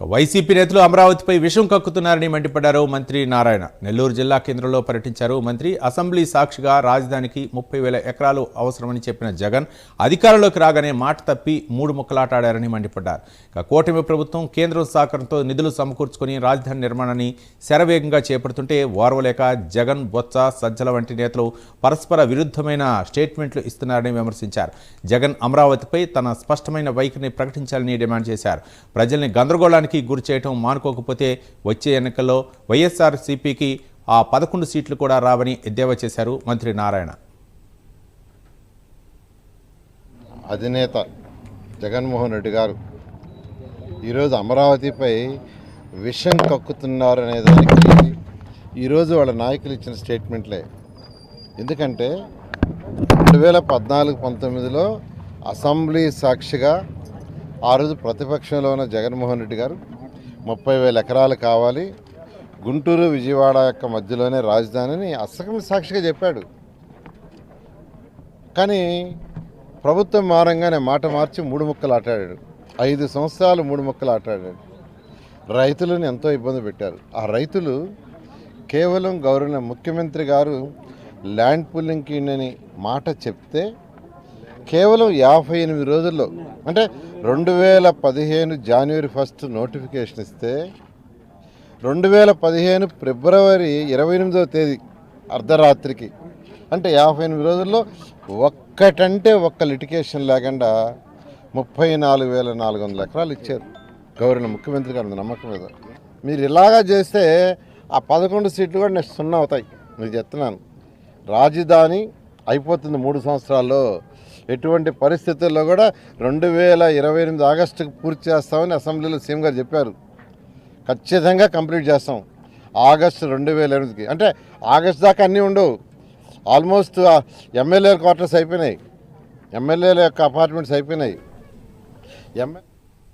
YCP నేతలు అమరావతిపై విషం కక్కుతున్నారని మండిపడ్డారు మంత్రి నారాయణ. నెల్లూరు జిల్లా కేంద్రంలో పర్యటించారు మంత్రి. అసెంబ్లీ సాక్షిగా రాజధానికి 30,000 ఎకరాలు అవసరమని చెప్పిన జగన్ అధికారంలోకి రాగానే మాట తప్పి మూడు ముక్కలాటాడారని మండిపడ్డారు. కూటమి ప్రభుత్వం కేంద్రం సహకారంతో నిధులు సమకూర్చుకుని రాజధాని నిర్మాణాన్ని శరవేగంగా చేపడుతుంటే ఓర్వలేక జగన్, బొత్స, సజ్జల వంటి నేతలు పరస్పర విరుద్ధమైన స్టేట్మెంట్లు ఇస్తున్నారని విమర్శించారు. జగన్ అమరావతిపై తన స్పష్టమైన వైఖరిని ప్రకటించాలని డిమాండ్ చేశారు. ప్రజల్ని గందరగోళానికి గురి చేయడం మానుకోకపోతే వచ్చే ఎన్నికల్లో వైఎస్ఆర్సీపీకి ఆ 11 సీట్లు కూడా రావని ఎద్దేవా చేశారు మంత్రి నారాయణ. అధినేత జగన్మోహన్ రెడ్డి గారు ఈరోజు అమరావతిపై విషం కక్కుతున్నారనే దానికి ఈరోజు వాళ్ళ నాయకులు ఇచ్చిన స్టేట్మెంట్లే. ఎందుకంటే 2014-19లో అసెంబ్లీ సాక్షిగా ఆ రోజు ప్రతిపక్షంలో ఉన్న జగన్మోహన్ రెడ్డి గారు 30,000 ఎకరాలు కావాలి, గుంటూరు విజయవాడ యొక్క మధ్యలోనే రాజధానిని అసెంబ్లీ సాక్షిగా చెప్పాడు. కానీ ప్రభుత్వం మారంగానే మాట మార్చి మూడు ముక్కలు ఆటాడాడు. 5 సంవత్సరాలు మూడు ముక్కలు ఆటాడాడు. రైతులను ఎంతో ఇబ్బంది పెట్టారు. ఆ రైతులు కేవలం గౌరవ ముఖ్యమంత్రి గారు ల్యాండ్ పూలింగ్కి అని మాట చెప్తే కేవలం 58 రోజుల్లో, అంటే 2015 జనవరి 1 నోటిఫికేషన్ ఇస్తే 2015 ఫిబ్రవరి 28వ తేదీ అర్ధరాత్రికి, అంటే 58 రోజుల్లో ఒక్కటంటే ఒక్క లిటికేషన్ లేకుండా 34,400 ఎకరాలు ఇచ్చారు గౌరవ ముఖ్యమంత్రి గారి నమ్మకం మీద. మీరు ఇలాగా చేస్తే ఆ 11 సీట్లు కూడా నెక్స్ట్ 0 అవుతాయి. నేను చెప్తున్నాను, రాజధాని అయిపోతుంది 3 సంవత్సరాల్లో. ఎటువంటి పరిస్థితుల్లో కూడా 2028 ఆగస్టుకు పూర్తి చేస్తామని అసెంబ్లీలో సీఎం గారు చెప్పారు. ఖచ్చితంగా కంప్లీట్ చేస్తాం ఆగస్టు 2028కి. అంటే ఆగస్టు దాకా అన్నీ ఉండవు. ఆల్మోస్ట్ ఎమ్మెల్యే క్వార్టర్స్ అయిపోయినాయి, ఎమ్మెల్యేల యొక్క అపార్ట్మెంట్స్ అయిపోయినాయి.